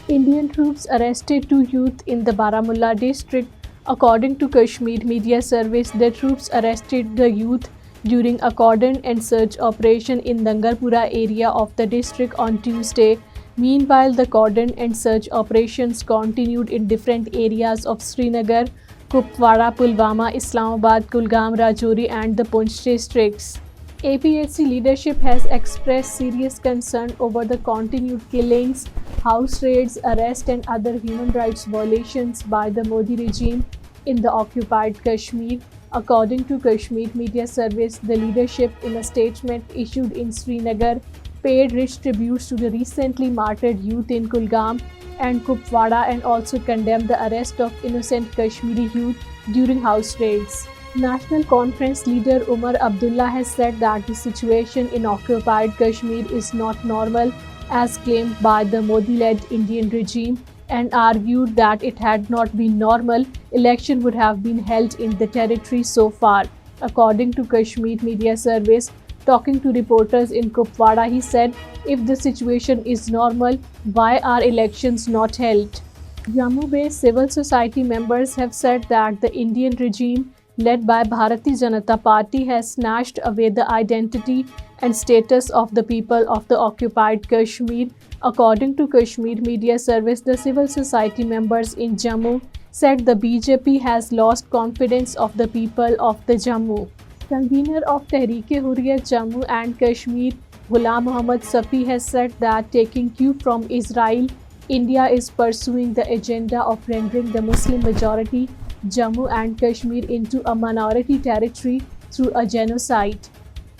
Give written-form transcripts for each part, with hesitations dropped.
Indian troops arrested two youth in the Baramulla district. According to Kashmir Media Service, the troops arrested the youth during a cordon and search operation in Dangarpura area of the district on Tuesday. Meanwhile, the cordon and search operations continued in different areas of Srinagar, Kupwara, Pulwama, Islamabad, Kulgam, Rajouri, and the Poonch districts. APHC leadership has expressed serious concern over the continued killings, house raids, arrests, and other human rights violations by the Modi regime in the occupied Kashmir. According to Kashmir Media Service, the leadership, in a statement issued in Srinagar, paid rich tributes to the recently martyred youth in Kulgam and Kupwara and also condemned the arrest of innocent Kashmiri youth during house raids. National Conference leader Umar Abdullah has said that the situation in occupied Kashmir is not normal as claimed by the Modi-led Indian regime and argued that it had not been normal, election would have been held in the territory so far. According to Kashmir Media Service, talking to reporters in Kupwara, he said, if the situation is normal, why are elections not held? Jammu-based civil society members have said that the Indian regime led by Bharatiya Janata Party has snatched away the identity and status of the people of the occupied Kashmir. According to Kashmir Media Service, the civil society members in Jammu said the BJP has lost confidence of the people of the Jammu. Convener of Tehreek-e-Hurriyat Jammu and Kashmir, Ghulam Mohammad Safi has said that taking cue from Israel, India is pursuing the agenda of rendering the Muslim majority Jammu and Kashmir into a minority territory through a genocide.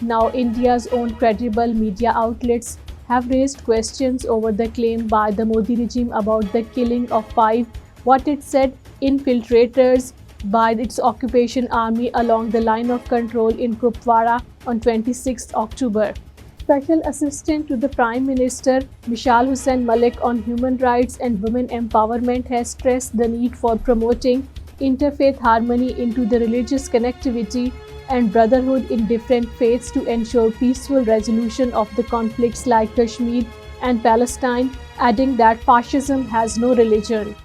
Now, India's own credible media outlets have raised questions over the claim by the Modi regime about the killing of five, what it said, infiltrators by its occupation army along the line of control in Kupwara on 26 October. Special Assistant to the Prime Minister Mishal Hussain Malik on Human Rights and Women Empowerment has stressed the need for promoting interfaith harmony into the religious connectivity and brotherhood in different faiths to ensure peaceful resolution of the conflicts like Kashmir and Palestine, adding that fascism has no religion.